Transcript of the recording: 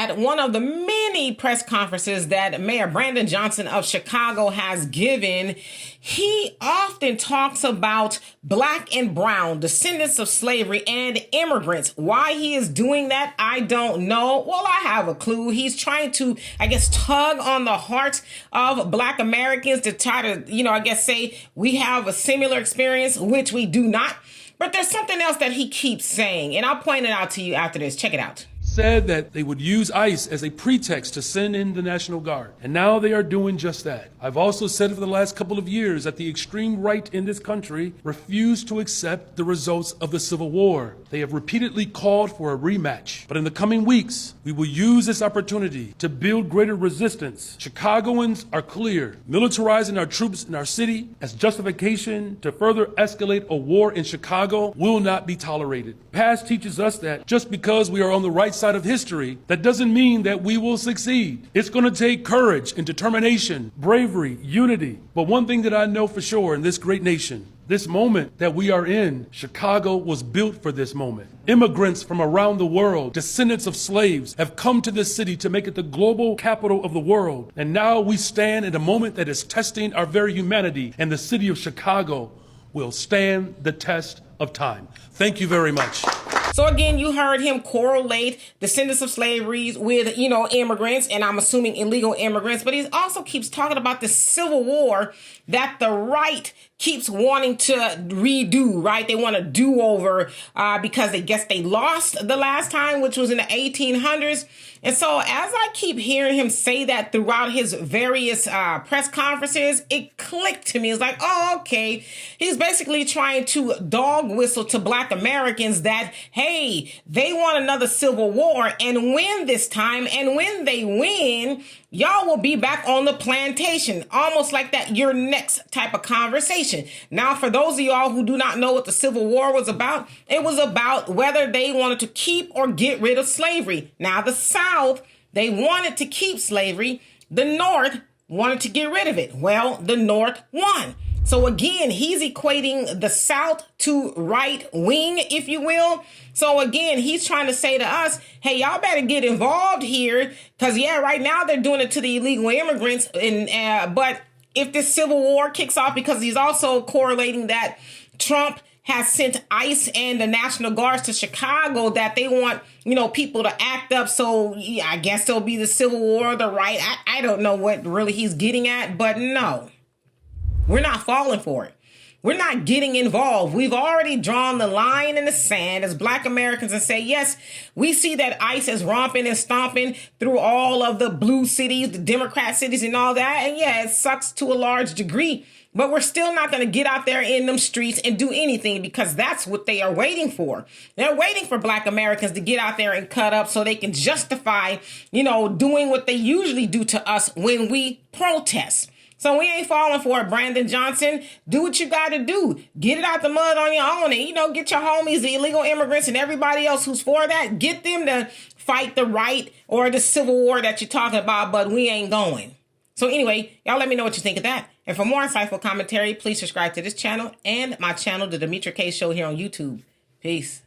at one of the many press conferences that Mayor Brandon Johnson of Chicago has given, he often talks about black and brown, descendants of slavery, and immigrants. Why he is doing that, I don't know. Well, I have a clue. He's trying to, tug on the hearts of black Americans to try to, say we have a similar experience, which we do not. But there's something else that he keeps saying, and I'll point it out to you after this. Check it out. Said that they would use ICE as a pretext to send in the National Guard. And now they are doing just that. I've also said for the last couple of years that the extreme right in this country refused to accept the results of the Civil War. They have repeatedly called for a rematch. But in the coming weeks, we will use this opportunity to build greater resistance. Chicagoans are clear. Militarizing our troops in our city as justification to further escalate a war in Chicago will not be tolerated. Past teaches us that just because we are on the right side of history, that doesn't mean that we will succeed. It's going to take courage and determination, bravery, unity. But one thing that I know for sure in this great nation, this moment that we are in, Chicago was built for this moment. Immigrants from around the world, descendants of slaves, have come to this city to make it the global capital of the world. And now we stand in a moment that is testing our very humanity, and the city of Chicago will stand the test of time. Thank you very much. So again, you heard him correlate descendants of slavery with, immigrants, and I'm assuming illegal immigrants. But he also keeps talking about the Civil War that the right keeps wanting to redo, right? They want to do over because they guess they lost the last time, which was in the 1800s. And so as I keep hearing him say that throughout his various press conferences, it clicked to me. It's like, oh, okay. He's basically trying to dog whistle to black Americans that, hey, they want another Civil War and win this time. And when they win, y'all will be back on the plantation, almost like that your next type of conversation. Now, for those of y'all who do not know what the Civil War was about, it was about whether they wanted to keep or get rid of slavery. Now, the South, they wanted to keep slavery. The North wanted to get rid of it. Well, the North won. So again, he's equating the South to right wing, if you will. So again, he's trying to say to us, hey, y'all better get involved here. Because, right now they're doing it to the illegal immigrants. But if this Civil War kicks off, because he's also correlating that Trump has sent ICE and the National Guards to Chicago, that they want, people to act up. So I guess there'll be the Civil War, the right. I don't know what really he's getting at, but no. We're not falling for it. We're not getting involved. We've already drawn the line in the sand as black Americans and say, yes, we see that ICE is romping and stomping through all of the blue cities, the Democrat cities and all that. And it sucks to a large degree, but we're still not going to get out there in them streets and do anything because that's what they are waiting for. They're waiting for black Americans to get out there and cut up so they can justify, doing what they usually do to us when we protest. So we ain't falling for it, Brandon Johnson. Do what you got to do. Get it out the mud on your own and, get your homies, the illegal immigrants and everybody else who's for that. Get them to fight the right or the Civil War that you're talking about, but we ain't going. So anyway, y'all let me know what you think of that. And for more insightful commentary, please subscribe to this channel and my channel, The Demetra Kaye Show here on YouTube. Peace.